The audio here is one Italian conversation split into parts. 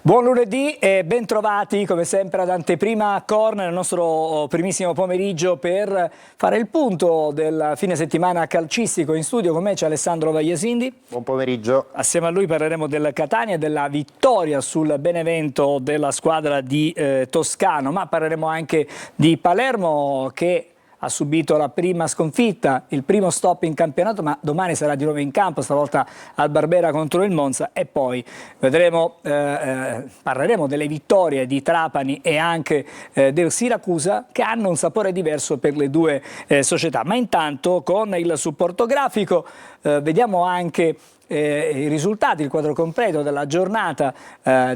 Buon lunedì e ben trovati come sempre ad Anteprima Corner, nel nostro primissimo pomeriggio per fare il punto del fine settimana calcistico. In studio con me c'è Alessandro Vagliasindi. Buon pomeriggio. Assieme a lui parleremo del Catania e della vittoria sul Benevento della squadra di Toscano, ma parleremo anche di Palermo che ha subito la prima sconfitta, il primo stop in campionato, ma domani sarà di nuovo in campo, stavolta al Barbera contro il Monza, e poi vedremo, parleremo delle vittorie di Trapani e anche del Siracusa, che hanno un sapore diverso per le due società. Ma intanto con il supporto grafico vediamo anche i risultati, il quadro completo della giornata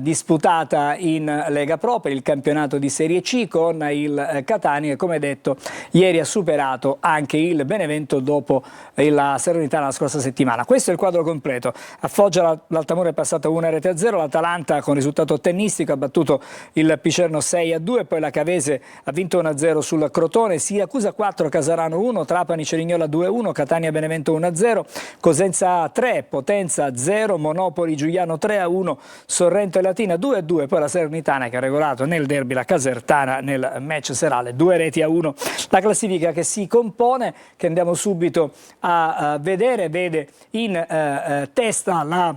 disputata in Lega Pro per il campionato di Serie C, con il Catania che, come detto, ieri ha superato anche il Benevento dopo la Salernitana la scorsa settimana. Questo è il quadro completo. A Foggia l'Altamura è passata 1-0, l'Atalanta con risultato tennistico ha battuto il Picerno 6-2, poi la Cavese ha vinto 1-0 sul Crotone, Siracusa 4, Casarano 1, Trapani Cerignola 2-1, Catania Benevento 1-0, Cosenza 3, Potenza 0, Monopoli Giuliano 3-1, Sorrento e Latina 2-2, poi la Salernitana che ha regolato nel derby la Casertana nel match serale 2-1. La classifica che si compone, che andiamo subito a vedere, vede in testa la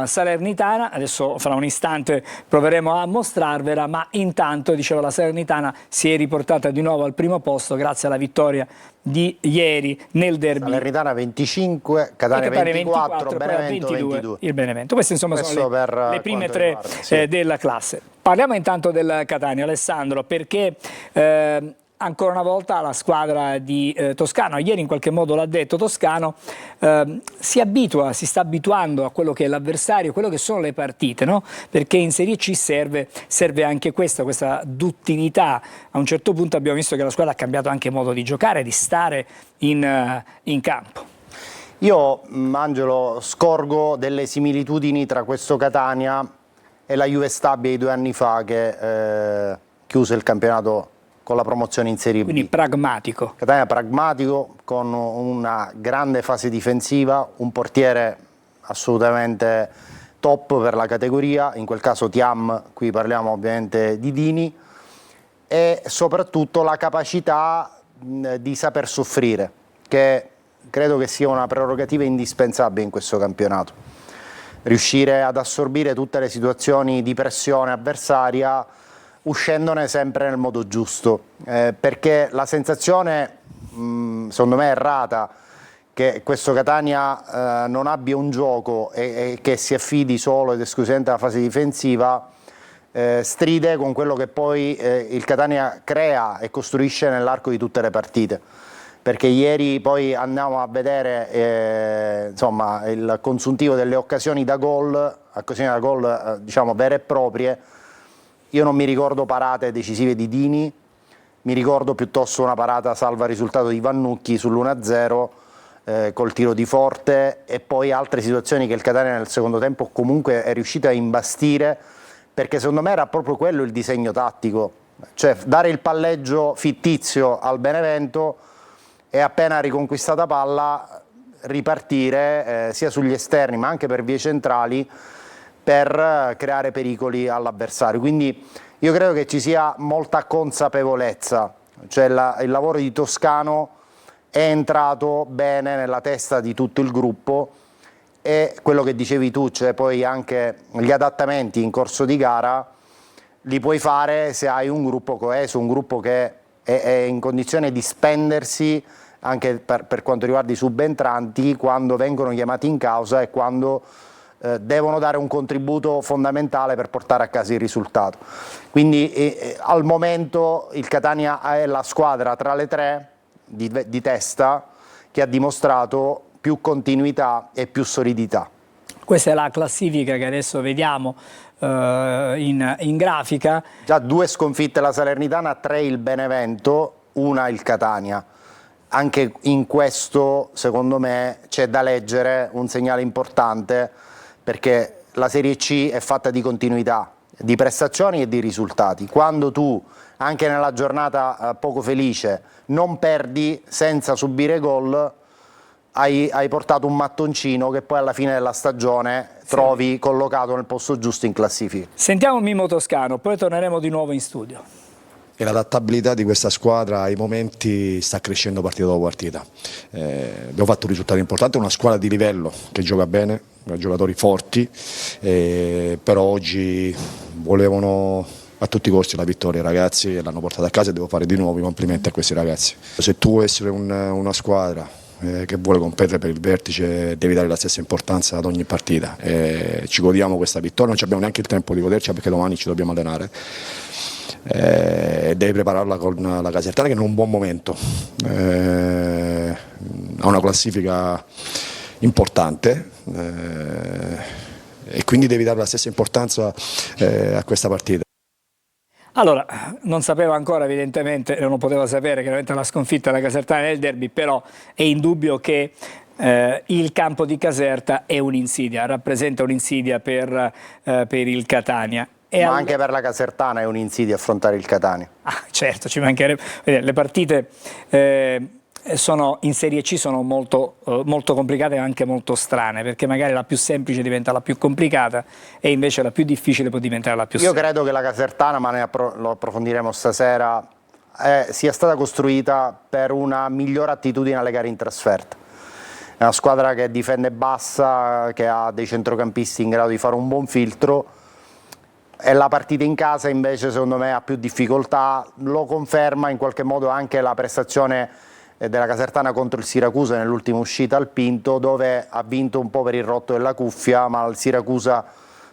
Salernitana. Adesso fra un istante proveremo a mostrarvela, ma intanto, dicevo, la Salernitana si è riportata di nuovo al primo posto grazie alla vittoria di ieri nel derby. Salernitana 25, Catania 24, Benevento 22. Il Benevento. Queste insomma sono le prime tre della classe. Parliamo intanto del Catania, Alessandro, perché ancora una volta la squadra di Toscano, ieri in qualche modo l'ha detto Toscano, si sta abituando a quello che è l'avversario, quello che sono le partite, no? Perché in Serie C serve anche questa duttilità. A un certo punto abbiamo visto che la squadra ha cambiato anche modo di giocare, di stare in campo. Io, Angelo, scorgo delle similitudini tra questo Catania e la Juve Stabia di 2 anni fa che chiuse il campionato con la promozione in Serie B. Quindi pragmatico. Catania pragmatico, con una grande fase difensiva, un portiere assolutamente top per la categoria, in quel caso Thiam, qui parliamo ovviamente di Dini, e soprattutto la capacità di saper soffrire, che credo che sia una prerogativa indispensabile in questo campionato. Riuscire ad assorbire tutte le situazioni di pressione avversaria, uscendone sempre nel modo giusto, perché la sensazione, secondo me errata, che questo Catania non abbia un gioco e che si affidi solo ed esclusivamente alla fase difensiva, stride con quello che poi il Catania crea e costruisce nell'arco di tutte le partite. Perché ieri poi andiamo a vedere insomma, il consuntivo delle occasioni da gol, diciamo vere e proprie. Io non mi ricordo parate decisive di Dini, mi ricordo piuttosto una parata salva risultato di Vannucchi sull'1-0 col tiro di Forte, e poi altre situazioni che il Catania nel secondo tempo comunque è riuscito a imbastire, perché secondo me era proprio quello il disegno tattico, cioè dare il palleggio fittizio al Benevento e appena riconquistata palla ripartire sia sugli esterni ma anche per vie centrali, per creare pericoli all'avversario. Quindi io credo che ci sia molta consapevolezza, cioè il lavoro di Toscano è entrato bene nella testa di tutto il gruppo, e quello che dicevi tu, cioè poi anche gli adattamenti in corso di gara li puoi fare se hai un gruppo coeso, un gruppo che è in condizione di spendersi anche per quanto riguarda i subentranti quando vengono chiamati in causa e quando devono dare un contributo fondamentale per portare a casa il risultato. Quindi al momento il Catania è la squadra tra le tre di testa che ha dimostrato più continuità e più solidità. Questa è la classifica che adesso vediamo in grafica. Già 2 sconfitte la Salernitana, 3 il Benevento, 1 il Catania. Anche in questo, secondo me, c'è da leggere un segnale importante, perché la Serie C è fatta di continuità, di prestazioni e di risultati. Quando tu, anche nella giornata poco felice, non perdi senza subire gol, hai portato un mattoncino che poi alla fine della stagione trovi collocato nel posto giusto in classifica. Sentiamo Mimmo Toscano, poi torneremo di nuovo in studio. E l'adattabilità di questa squadra ai momenti sta crescendo partita dopo partita. Abbiamo fatto un risultato importante, una squadra di livello che gioca bene, giocatori forti, però oggi volevano a tutti i costi la vittoria i ragazzi e l'hanno portata a casa e devo fare di nuovo i complimenti a questi ragazzi. Se tu vuoi essere una squadra che vuole competere per il vertice devi dare la stessa importanza ad ogni partita. Ci godiamo questa vittoria, non abbiamo neanche il tempo di goderci perché domani ci dobbiamo allenare. Devi prepararla con la Casertana che è in un buon momento, ha una classifica importante e quindi devi dare la stessa importanza a questa partita. Allora, non sapeva ancora evidentemente, non poteva sapere chiaramente la sconfitta della Casertana nel derby, però è indubbio che il campo di Caserta è un'insidia, rappresenta un'insidia per il Catania. Ma anche per la Casertana è un'insidia affrontare il Catania. Ah, certo, ci mancherebbe. Le partite in Serie C sono molto complicate e anche molto strane, perché magari la più semplice diventa la più complicata e invece la più difficile può diventare la più semplice. Io credo che la Casertana, ma lo approfondiremo stasera, sia stata costruita per una migliore attitudine alle gare in trasferta. È una squadra che difende bassa, che ha dei centrocampisti in grado di fare un buon filtro. E la partita in casa invece secondo me ha più difficoltà, lo conferma in qualche modo anche la prestazione della Casertana contro il Siracusa nell'ultima uscita al Pinto, dove ha vinto un po' per il rotto della cuffia, ma il Siracusa,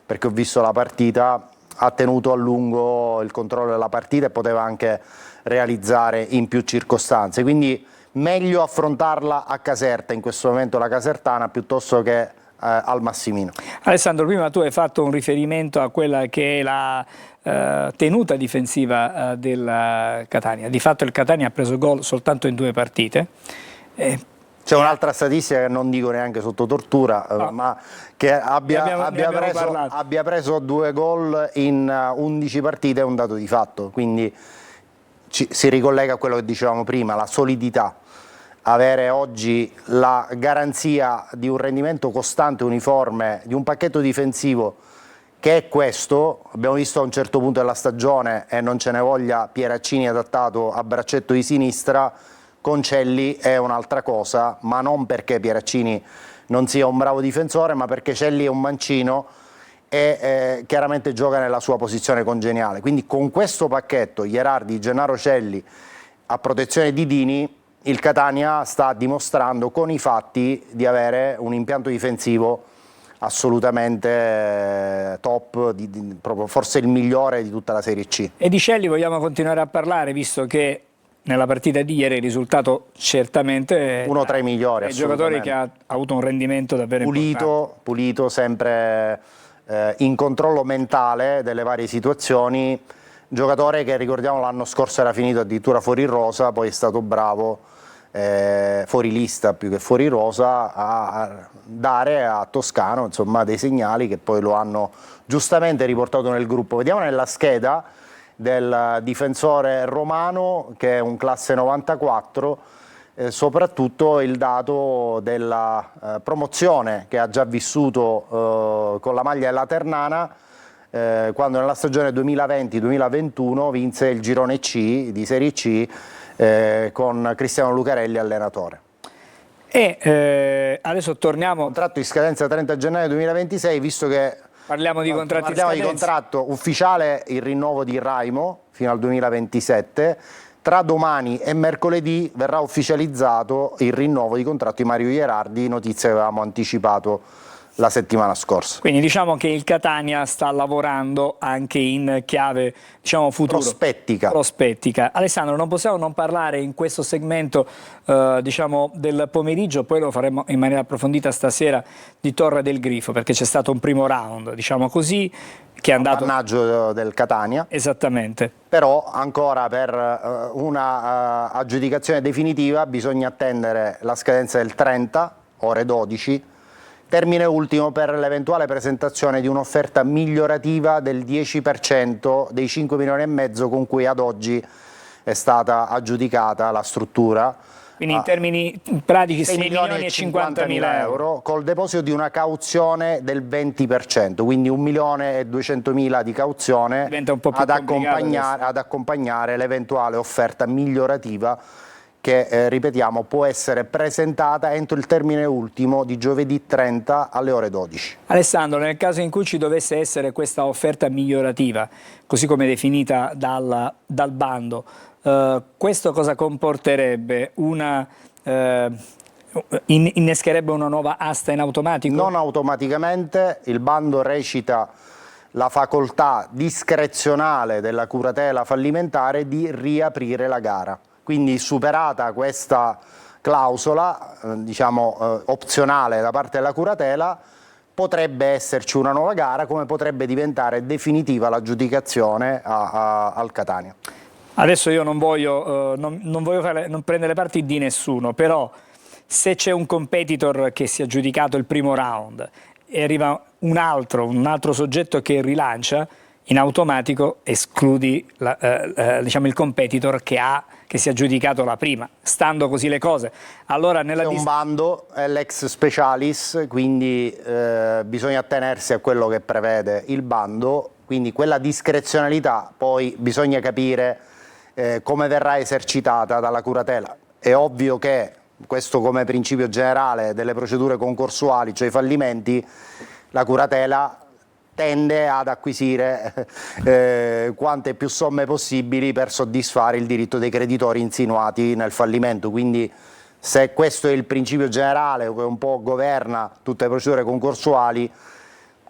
perché ho visto la partita, ha tenuto a lungo il controllo della partita e poteva anche realizzare in più circostanze, quindi meglio affrontarla a Caserta in questo momento la Casertana piuttosto che al Massimino. Alessandro, prima tu hai fatto un riferimento a quella che è la tenuta difensiva del Catania. Di fatto il Catania ha preso gol soltanto in 2 partite. C'è un'altra statistica che non dico neanche sotto tortura, no, ma che abbia preso 2 gol in 11 partite è un dato di fatto, quindi si ricollega a quello che dicevamo prima, la solidità. Avere oggi la garanzia di un rendimento costante, uniforme, di un pacchetto difensivo che è questo, abbiamo visto a un certo punto della stagione e non ce ne voglia Pieraccini adattato a braccetto di sinistra, Concelli è un'altra cosa, ma non perché Pieraccini non sia un bravo difensore, ma perché Celli è un mancino e chiaramente gioca nella sua posizione congeniale. Quindi con questo pacchetto, Gherardi, Gennaro, Celli a protezione di Dini, il Catania sta dimostrando con i fatti di avere un impianto difensivo assolutamente top, proprio forse il migliore di tutta la Serie C. E di Celli vogliamo continuare a parlare, visto che nella partita di ieri il risultato certamente uno tra i migliori, è un giocatore che ha avuto un rendimento davvero pulito, sempre in controllo mentale delle varie situazioni, giocatore che ricordiamo l'anno scorso era finito addirittura fuori rosa, poi è stato bravo fuori lista più che fuori rosa a dare a Toscano insomma dei segnali che poi lo hanno giustamente riportato nel gruppo. Vediamo nella scheda del difensore romano che è un classe 94, soprattutto il dato della promozione che ha già vissuto con la maglia della Ternana, quando nella stagione 2020-2021 vinse il girone C di Serie C con Cristiano Lucarelli allenatore. E adesso torniamo. Contratto in scadenza 30 gennaio 2026, visto che parliamo di contratti parliamo di contratto ufficiale, il rinnovo di Raimo fino al 2027. Tra domani e mercoledì verrà ufficializzato il rinnovo di contratto di Mario Gherardi, notizia che avevamo anticipato la settimana scorsa. Quindi diciamo che il Catania sta lavorando anche in chiave, diciamo, futuro. Prospettica. Alessandro, non possiamo non parlare in questo segmento diciamo del pomeriggio, poi lo faremo in maniera approfondita stasera, di Torre del Grifo, perché c'è stato un primo round, diciamo così, che è andato... Vantaggio del Catania. Esattamente. Però ancora per una aggiudicazione definitiva bisogna attendere la scadenza del 30, ore 12, termine ultimo per l'eventuale presentazione di un'offerta migliorativa del 10% dei 5 milioni e mezzo con cui ad oggi è stata aggiudicata la struttura Quindi in termini pratici 6 milioni e 50 mila euro, col deposito di una cauzione del 20%, quindi 1 milione e 200 mila di cauzione Diventa un po' più ad accompagnare l'eventuale offerta migliorativa che, ripetiamo, può essere presentata entro il termine ultimo di giovedì 30 alle ore 12. Alessandro, nel caso in cui ci dovesse essere questa offerta migliorativa, così come definita dal bando, questo cosa comporterebbe? Innescherebbe una nuova asta in automatico? Non automaticamente, il bando recita la facoltà discrezionale della curatela fallimentare di riaprire la gara. Quindi superata questa clausola, diciamo opzionale da parte della curatela, potrebbe esserci una nuova gara, come potrebbe diventare definitiva l'aggiudicazione al Catania. Adesso io non voglio non prendere parti di nessuno, però se c'è un competitor che si è aggiudicato il primo round e arriva un altro soggetto che rilancia, in automatico escludi diciamo, il competitor che si è aggiudicato la prima, stando così le cose. Allora, c'è un bando, è l'ex specialis, quindi bisogna attenersi a quello che prevede il bando, quindi quella discrezionalità poi bisogna capire come verrà esercitata dalla curatela. È ovvio che questo come principio generale delle procedure concorsuali, cioè i fallimenti, la curatela tende ad acquisire quante più somme possibili per soddisfare il diritto dei creditori insinuati nel fallimento. Quindi se questo è il principio generale che un po' governa tutte le procedure concorsuali,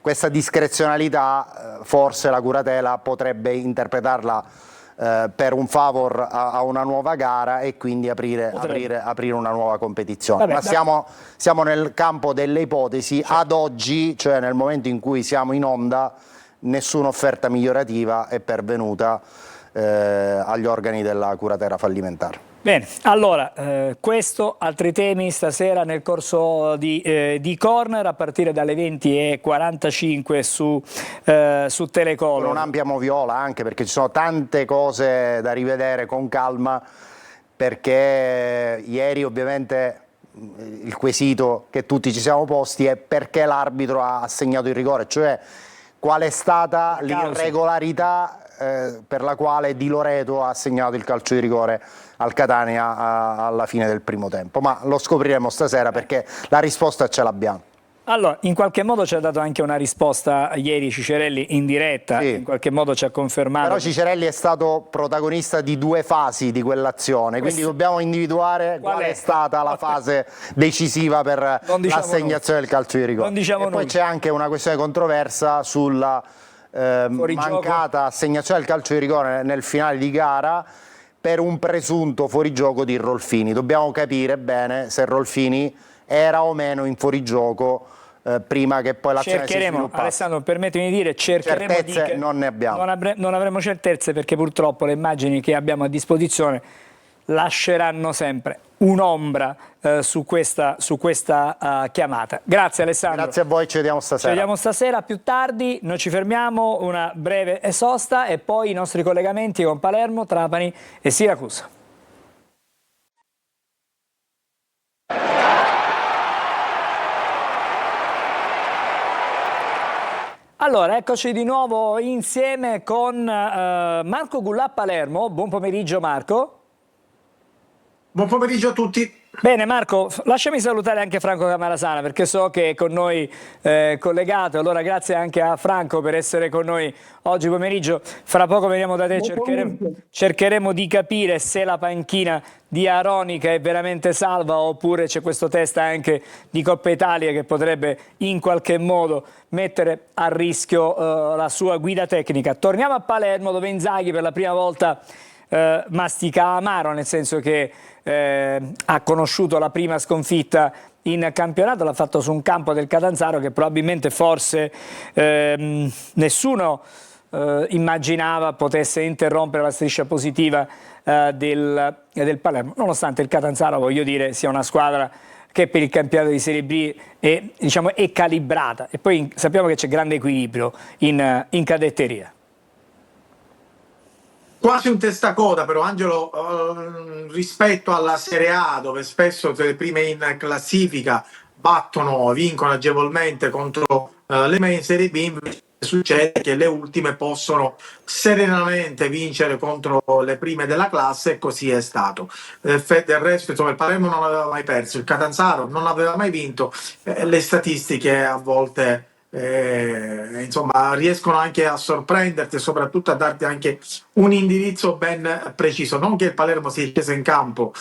questa discrezionalità forse la curatela potrebbe interpretarla per un favor a una nuova gara e quindi aprire una nuova competizione. Vabbè, ma siamo nel campo delle ipotesi. Ad oggi, cioè nel momento in cui siamo in onda, nessuna offerta migliorativa è pervenuta agli organi della curatela fallimentare. Bene, allora, questo, altri temi stasera nel corso di Corner a partire dalle 20:45 su Telecolor. Con un'ampia moviola anche perché ci sono tante cose da rivedere con calma, perché ieri ovviamente il quesito che tutti ci siamo posti è perché l'arbitro ha assegnato il rigore, cioè qual è stata l'irregolarità per la quale Di Loreto ha assegnato il calcio di rigore al Catania alla fine del primo tempo, ma lo scopriremo stasera perché la risposta ce l'abbiamo. Allora, in qualche modo ci ha dato anche una risposta ieri Cicerelli in diretta, sì. In qualche modo ci ha confermato. Però Cicerelli è stato protagonista di 2 fasi di quell'azione, quindi dobbiamo individuare qual è stata la fase decisiva per l'assegnazione del calcio di rigore. E poi c'è anche una questione controversa sulla mancata assegnazione del calcio di rigore nel finale di gara per un presunto fuorigioco di Rolfini. Dobbiamo capire bene se Rolfini era o meno in fuorigioco prima che poi l'azione si sviluppasse. Alessandro, permettimi di dire, certezze non ne abbiamo. Non avremo certezze perché purtroppo le immagini che abbiamo a disposizione lasceranno sempre un'ombra su questa chiamata. Grazie Alessandro. Grazie a voi, ci vediamo stasera. Ci vediamo stasera più tardi, noi ci fermiamo, una breve sosta e poi i nostri collegamenti con Palermo, Trapani e Siracusa. Allora, eccoci di nuovo insieme con Marco Gullà Palermo. Buon pomeriggio Marco. Buon pomeriggio a tutti. Bene Marco, lasciami salutare anche Franco Camarasana perché so che è con noi collegato, allora grazie anche a Franco per essere con noi oggi pomeriggio. Fra poco veniamo da te, cercheremo di capire se la panchina di Aronica è veramente salva oppure c'è questo test anche di Coppa Italia che potrebbe in qualche modo mettere a rischio la sua guida tecnica. Torniamo a Palermo dove Inzaghi per la prima volta mastica amaro, nel senso che ha conosciuto la prima sconfitta in campionato, l'ha fatto su un campo del Catanzaro che probabilmente forse nessuno immaginava potesse interrompere la striscia positiva del Palermo, nonostante il Catanzaro, voglio dire, sia una squadra che per il campionato di Serie B è calibrata e poi sappiamo che c'è grande equilibrio in cadetteria. Quasi un testacoda però, Angelo, rispetto alla Serie A, dove spesso le prime in classifica vincono agevolmente contro le prime in Serie B, invece succede che le ultime possono serenamente vincere contro le prime della classe, e così è stato. Del resto, insomma, il Palermo non aveva mai perso, il Catanzaro non aveva mai vinto, le statistiche a volte insomma, riescono anche a sorprenderti e soprattutto a darti anche un indirizzo ben preciso. Non che il Palermo sia sceso in campo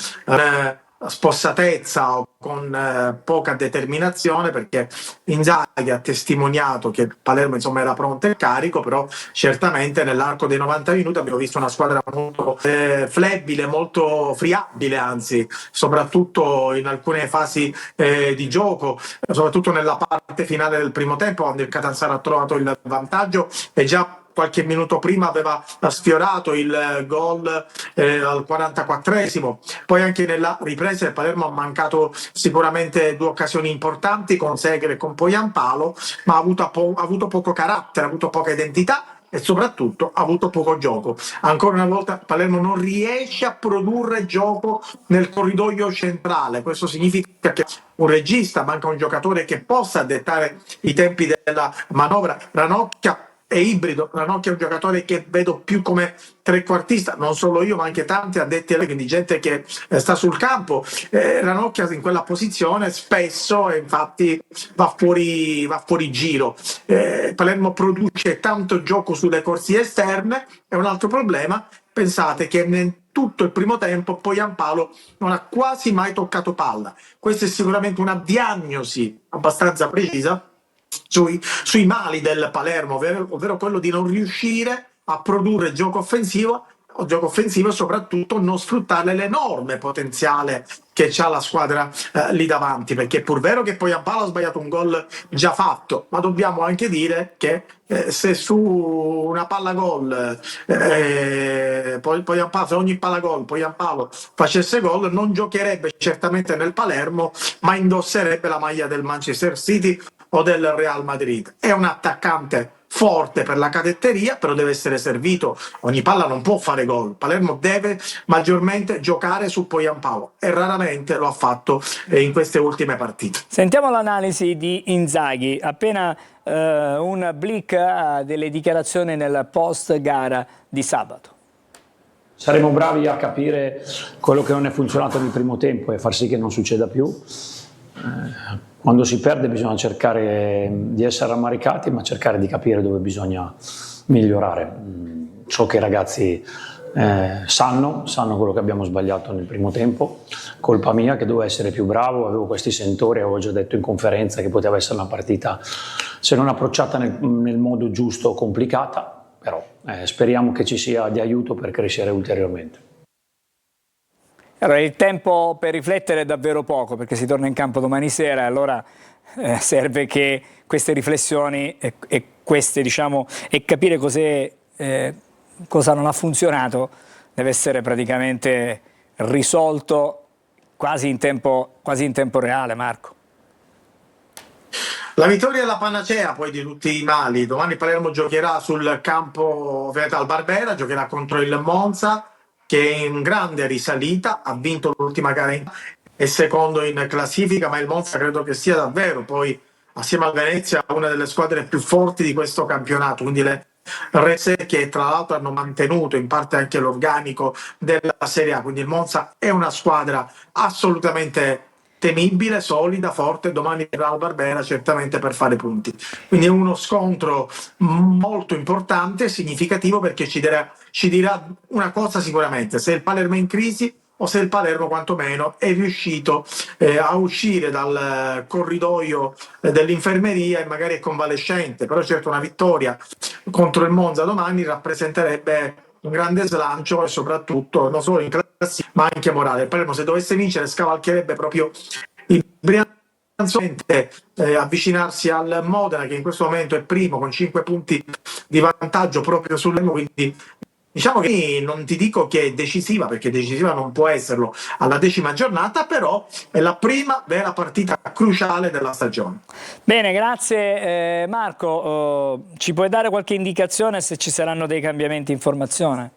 spossatezza o con poca determinazione, perché Inzaghi ha testimoniato che il Palermo insomma era pronto e carico, però certamente nell'arco dei 90 minuti abbiamo visto una squadra molto flebile, molto friabile, anzi soprattutto in alcune fasi di gioco, soprattutto nella parte finale del primo tempo, quando il Catanzaro ha trovato il vantaggio e già qualche minuto prima aveva sfiorato il gol al 44esimo. Poi anche nella ripresa il Palermo ha mancato sicuramente due occasioni importanti con Segre e con Poyampalo, ma ha avuto poco carattere, ha avuto poca identità e soprattutto ha avuto poco gioco. Ancora una volta Palermo non riesce a produrre gioco nel corridoio centrale. Questo significa che un regista, manca un giocatore che possa dettare i tempi della manovra. Ranocchia è ibrido, Ranocchia è un giocatore che vedo più come trequartista, non solo io ma anche tanti addetti ai lavori, quindi gente che sta sul campo. Ranocchia in quella posizione spesso infatti va fuori giro. Palermo produce tanto gioco sulle corsie esterne, è un altro problema. Pensate che in tutto il primo tempo Poyampalo non ha quasi mai toccato palla. Questa è sicuramente una diagnosi abbastanza precisa sui mali del Palermo, ovvero quello di non riuscire a produrre gioco offensivo e soprattutto non sfruttare l'enorme potenziale che ha la squadra lì davanti, perché è pur vero che Poyampalo ha sbagliato un gol già fatto, ma dobbiamo anche dire che se su una palla gol se ogni palla gol Poyampalo facesse gol non giocherebbe certamente nel Palermo, ma indosserebbe la maglia del Manchester City o del Real Madrid. È un attaccante forte per la cadetteria, però deve essere servito. Ogni palla non può fare gol. Palermo deve maggiormente giocare su Poyampalo e raramente lo ha fatto in queste ultime partite. Sentiamo l'analisi di Inzaghi, appena un blick delle dichiarazioni nel post gara di sabato. Saremo bravi a capire quello che non è funzionato nel primo tempo e far sì che non succeda più. Quando si perde bisogna cercare di essere rammaricati, ma cercare di capire dove bisogna migliorare. So che i ragazzi sanno quello che abbiamo sbagliato nel primo tempo, colpa mia che dovevo essere più bravo, avevo questi sentori, avevo già detto in conferenza che poteva essere una partita, se non approcciata nel modo giusto, complicata, però speriamo che ci sia di aiuto per crescere ulteriormente. Allora, il tempo per riflettere è davvero poco, perché si torna in campo domani sera, allora serve che queste riflessioni e queste, diciamo, e capire cosa non ha funzionato deve essere praticamente risolto quasi in tempo reale, Marco. La vittoria è la panacea poi di tutti i mali. Domani Palermo giocherà sul campo al Barbera, giocherà contro il Monza, che è in grande risalita, ha vinto l'ultima gara è secondo in classifica, ma il Monza credo che sia davvero poi assieme al Venezia una delle squadre più forti di questo campionato, quindi le Rese che tra l'altro hanno mantenuto in parte anche l'organico della Serie A, quindi il Monza è una squadra assolutamente temibile, solida, forte. Domani verrà al Barbera certamente per fare punti, quindi è uno scontro molto importante e significativo, perché ci dirà una cosa sicuramente: se il Palermo è in crisi o se il Palermo quantomeno è riuscito a uscire dal corridoio dell'infermeria e magari è convalescente. Però certo una vittoria contro il Monza domani rappresenterebbe un grande slancio e soprattutto non solo in classifica ma anche morale. Il Palermo, se dovesse vincere, scavalcherebbe proprio il brillante avvicinarsi al Modena, che in questo momento è primo con 5 punti di vantaggio proprio sull'Emo, quindi diciamo che non ti dico che è decisiva, perché decisiva non può esserlo alla 10ª giornata, però è la prima vera partita cruciale della stagione. Bene, grazie Marco. Ci puoi dare qualche indicazione se ci saranno dei cambiamenti in formazione?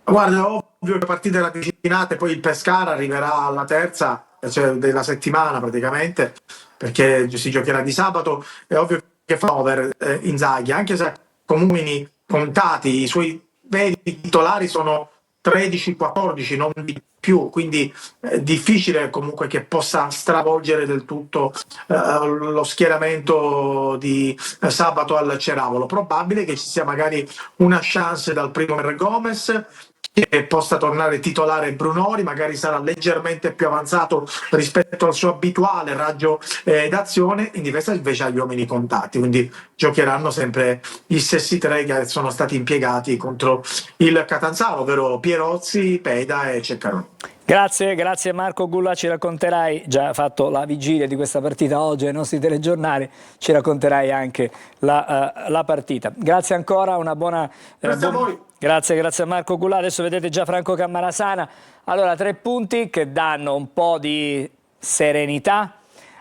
Guarda, è ovvio che partite ravvicinate, poi il Pescara arriverà alla terza, cioè della settimana praticamente, perché si giocherà di sabato. È ovvio che fa over Inzaghi, anche se comunque contati, i suoi veri titolari sono 13-14, non di più, quindi è difficile comunque che possa stravolgere del tutto lo schieramento di sabato al Ceravolo. Probabile che ci sia magari una chance dal primo Gomez, che possa tornare titolare Brunori, magari sarà leggermente più avanzato rispetto al suo abituale raggio d'azione, in difesa invece agli uomini contatti, quindi giocheranno sempre gli stessi tre che sono stati impiegati contro il Catanzaro, ovvero Pierozzi, Peda e Ceccaroni. Grazie Marco Gulla, ci racconterai, già fatto la vigilia di questa partita oggi ai nostri telegiornali, ci racconterai anche la partita. Grazie ancora, una buona... Grazie a voi. Grazie a Marco Gulla, adesso vedete già Franco Cammarasana. Allora, 3 punti che danno un po' di serenità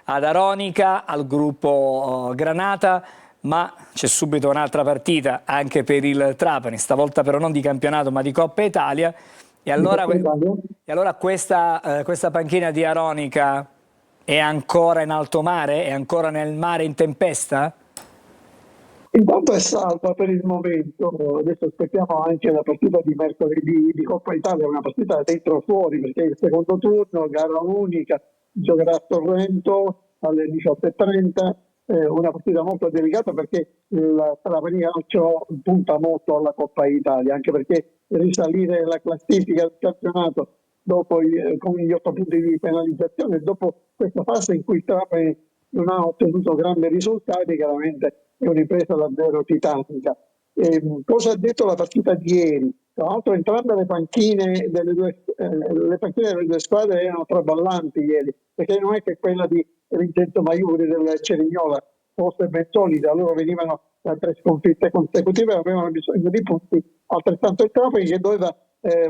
ad Aronica, al gruppo Granata, ma c'è subito un'altra partita anche per il Trapani, stavolta però non di campionato ma di Coppa Italia. E allora questa panchina di Aronica è ancora in alto mare? È ancora nel mare in tempesta? Intanto è salva per il momento, adesso aspettiamo anche la partita di mercoledì di Coppa Italia, una partita dentro fuori perché è il secondo turno, gara unica, giocherà a Torrento alle 18:30, una partita molto delicata perché la Trapani Calcio punta molto alla Coppa Italia, anche perché risalire la classifica del campionato con gli 8 punti di penalizzazione, dopo questa fase in cui il Trapani non ha ottenuto grandi risultati, chiaramente è un'impresa davvero titanica. Cosa ha detto la partita di ieri? Tra l'altro entrambe le panchine delle due squadre erano traballanti ieri, perché non è che quella di Vincenzo Maiuri del Cerignola fosse ben solida, loro venivano da 3 sconfitte consecutive, avevano bisogno di punti, altrettanto il Trapani che doveva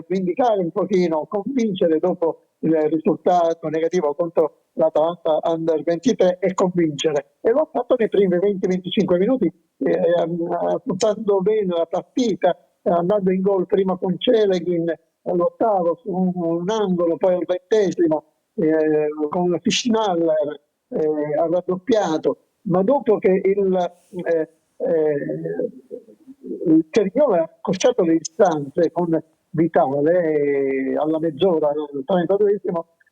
vindicare un pochino, convincere dopo il risultato negativo contro l'Atalanta Under 23 e convincere. E l'ho fatto nei primi 20-25 minuti, affrontando bene la partita, andando in gol prima con Celeghin all'8° su un angolo, poi al 20° con Fischnaller ha raddoppiato, ma dopo che il Cerignola ha accorciato le distanze con Vitale alla mezz'ora, al 32°,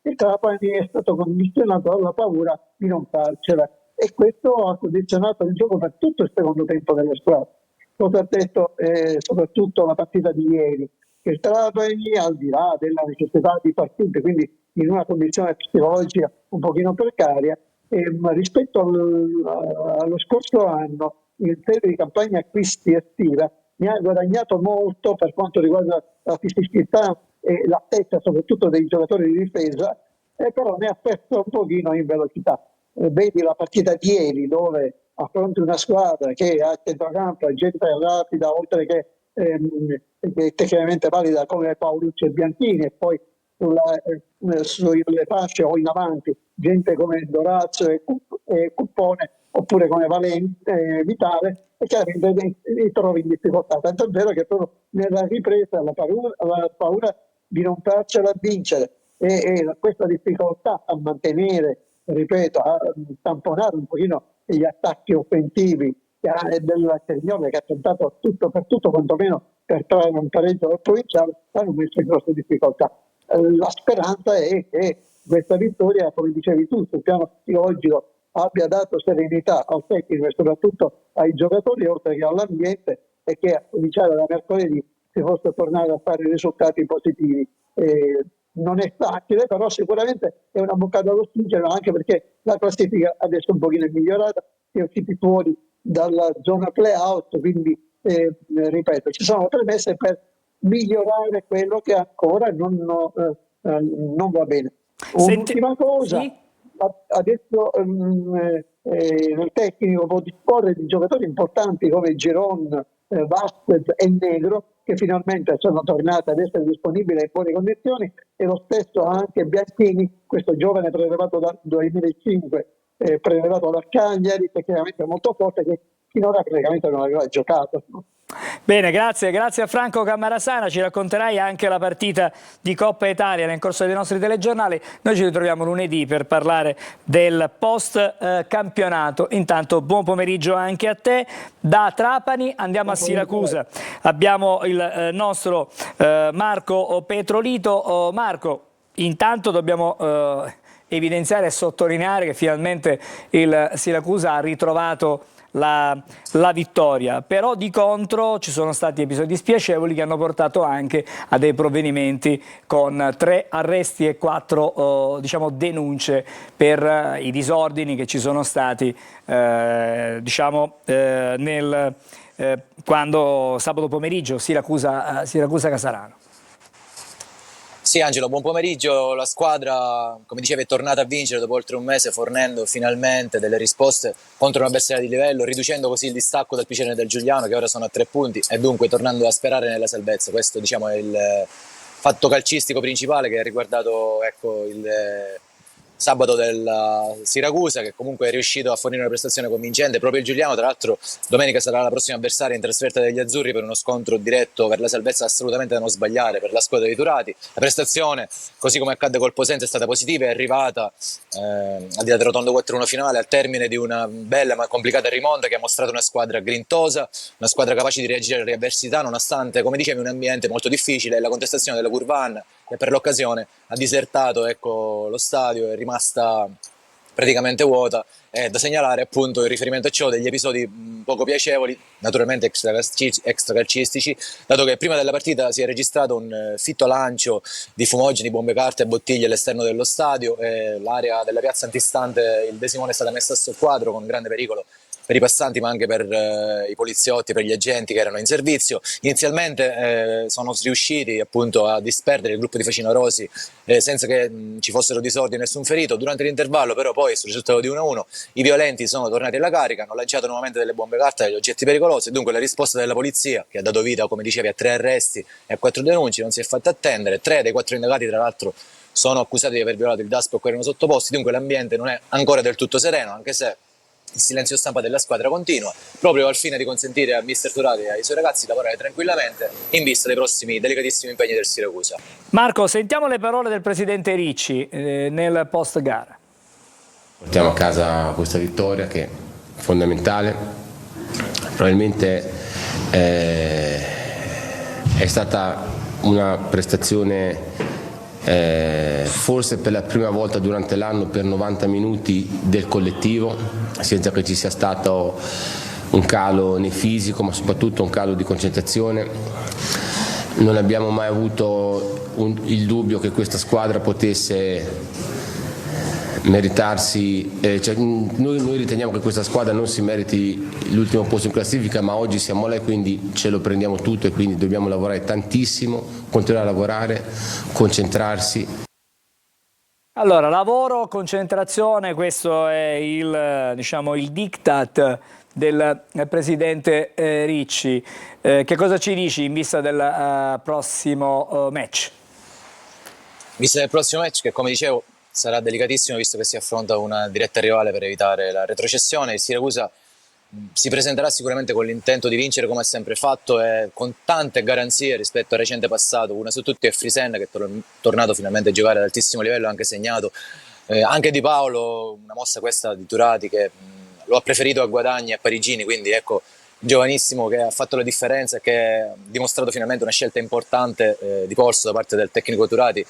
il Trapani è stato condizionato dalla paura di non farcela e questo ha condizionato il gioco per tutto il secondo tempo delle squadre. Cosa ha detto soprattutto la partita di ieri? Che il Trapani, al di là della necessità di partite, quindi in una condizione psicologica un pochino precaria, rispetto allo scorso anno in serie di campagna acquisti attiva mi ha guadagnato molto per quanto riguarda la fisicità e l'attesa soprattutto dei giocatori di difesa, però ne ha perso un pochino in velocità. Vedi la partita di ieri dove affronti una squadra che a centrocampo è gente rapida, oltre che tecnicamente valida come Paolucci e Bianchini, e poi sulle fasce o in avanti gente come Dorazio e Cuppone, oppure come Vitale, e chiaramente li trovi in difficoltà. Tanto è vero che proprio nella ripresa la paura di non farcela vincere e questa difficoltà a mantenere, ripeto, a tamponare un pochino gli attacchi offensivi del Cerignola, che ha tentato tutto per tutto, quantomeno per trarre un pareggio al provinciale, hanno messo in grosse difficoltà. La speranza è che questa vittoria, come dicevi tu, sul piano psicologico abbia dato serenità al tecnico e soprattutto ai giocatori, oltre che all'ambiente, e che a cominciare da mercoledì si possa tornare a fare risultati positivi. Non è facile, però sicuramente è una boccata d'ossigeno, anche perché la classifica adesso un pochino è migliorata, si è usciti fuori dalla zona play-out, quindi ripeto, ci sono 3 mesi per migliorare quello che ancora non va bene. Un'ultima cosa, sì? adesso il tecnico può disporre di giocatori importanti come Giron, Vasquez e Negro, che finalmente sono tornati ad essere disponibili in buone condizioni, e lo stesso anche Bianchini, questo giovane prelevato dal 2005, prelevato dal Cagliari, tecnicamente molto forte, che finora praticamente non aveva giocato. Bene, grazie a Franco Cammarasana, ci racconterai anche la partita di Coppa Italia nel corso dei nostri telegiornali. Noi ci ritroviamo lunedì per parlare del post campionato. Intanto buon pomeriggio anche a te. Da Trapani andiamo a Siracusa, abbiamo il nostro Marco Petrolito. Marco, intanto dobbiamo evidenziare e sottolineare che finalmente il Siracusa ha ritrovato la vittoria, però di contro ci sono stati episodi spiacevoli che hanno portato anche a dei provvedimenti con 3 arresti e 4 diciamo, denunce per i disordini che ci sono stati quando sabato pomeriggio Siracusa Casarano. Sì Angelo, buon pomeriggio. La squadra, come dicevi, è tornata a vincere dopo oltre un mese, fornendo finalmente delle risposte contro un avversario di livello, riducendo così il distacco dal Piceno e del Giuliano, che ora sono a 3 punti, e dunque tornando a sperare nella salvezza. Questo, diciamo, è il fatto calcistico principale che ha riguardato, ecco, il sabato del Siracusa, che comunque è riuscito a fornire una prestazione convincente. Proprio il Giuliano, tra l'altro, domenica sarà la prossima avversaria in trasferta degli azzurri per uno scontro diretto per la salvezza assolutamente da non sbagliare per la squadra di Turati. La prestazione, così come accadde col Posenza, è stata positiva, è arrivata al di là del rotondo 4-1 finale al termine di una bella ma complicata rimonta che ha mostrato una squadra grintosa, una squadra capace di reagire alle avversità nonostante, come dicevi, un ambiente molto difficile e la contestazione della Curvan, che per l'occasione ha disertato, ecco, lo stadio, è rimasta praticamente vuota. È da segnalare appunto in riferimento a ciò degli episodi poco piacevoli, naturalmente extracalcistici, dato che prima della partita si è registrato un fitto lancio di fumogeni, bombe carte e bottiglie all'esterno dello stadio, e l'area della piazza antistante il De Simone è stata messa a soqquadro con grande pericolo per i passanti ma anche per i poliziotti, per gli agenti che erano in servizio. Inizialmente sono riusciti appunto a disperdere il gruppo di facinorosi senza che ci fossero disordini e nessun ferito. Durante l'intervallo però poi sul risultato di 1-1 i violenti sono tornati alla carica, hanno lanciato nuovamente delle bombe carta e degli oggetti pericolosi, dunque la risposta della polizia, che ha dato vita, come dicevi, a 3 arresti e a 4 denunce, non si è fatta attendere. 3 dei 4 indagati tra l'altro sono accusati di aver violato il DASPO e erano sottoposti, dunque l'ambiente non è ancora del tutto sereno, anche se il silenzio stampa della squadra continua, proprio al fine di consentire a mister Turati e ai suoi ragazzi di lavorare tranquillamente in vista dei prossimi delicatissimi impegni del Siracusa. Marco, sentiamo le parole del presidente Ricci nel post gara. Portiamo a casa questa vittoria che è fondamentale, probabilmente è stata una prestazione forse per la prima volta durante l'anno per 90 minuti del collettivo, senza che ci sia stato un calo né fisico ma soprattutto un calo di concentrazione. Non abbiamo mai avuto il dubbio che questa squadra potesse meritarsi, noi riteniamo che questa squadra non si meriti l'ultimo posto in classifica, ma oggi siamo là e quindi ce lo prendiamo tutto e quindi dobbiamo lavorare tantissimo, continuare a lavorare, concentrarsi. Allora, lavoro, concentrazione, questo è il diktat del presidente Ricci. Che cosa ci dici in vista del prossimo match? In vista del prossimo match, che come dicevo sarà delicatissimo visto che si affronta una diretta rivale per evitare la retrocessione, il Siracusa si presenterà sicuramente con l'intento di vincere come ha sempre fatto e con tante garanzie rispetto al recente passato. Una su tutte è Frisen, che è tornato finalmente a giocare ad altissimo livello, ha anche segnato. Anche Di Paolo, una mossa questa di Turati che lo ha preferito a Guadagni e a Parigini, quindi ecco, giovanissimo che ha fatto la differenza e che ha dimostrato finalmente una scelta importante di polso da parte del tecnico Turati,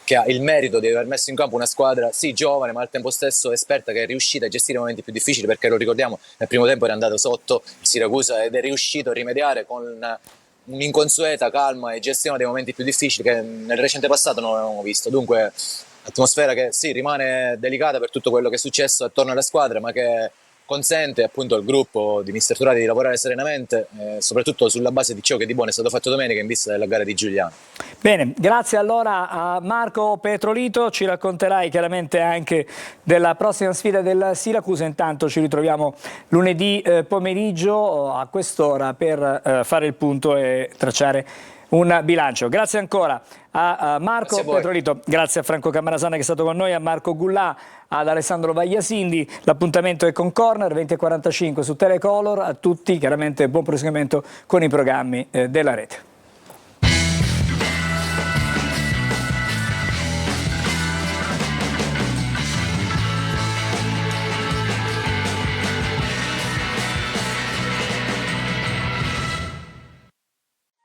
che ha il merito di aver messo in campo una squadra sì giovane ma al tempo stesso esperta, che è riuscita a gestire i momenti più difficili, perché lo ricordiamo nel primo tempo era andato sotto il Siracusa ed è riuscito a rimediare con un'inconsueta calma e gestione dei momenti più difficili che nel recente passato non avevamo visto. Dunque atmosfera che sì rimane delicata per tutto quello che è successo attorno alla squadra, ma che consente appunto al gruppo di mister Turati di lavorare serenamente, soprattutto sulla base di ciò che di buono è stato fatto domenica in vista della gara di Giuliano. Bene, grazie allora a Marco Petrolito, ci racconterai chiaramente anche della prossima sfida del Siracusa. Intanto ci ritroviamo lunedì pomeriggio a quest'ora per fare il punto e tracciare un bilancio. Grazie ancora a Marco Grazie a voi. Petrolito, grazie a Franco Cammarasana che è stato con noi, a Marco Gullà, ad Alessandro Vagliasindi. L'appuntamento è con Corner 20:45 su Telecolor. A tutti chiaramente buon proseguimento con i programmi della rete.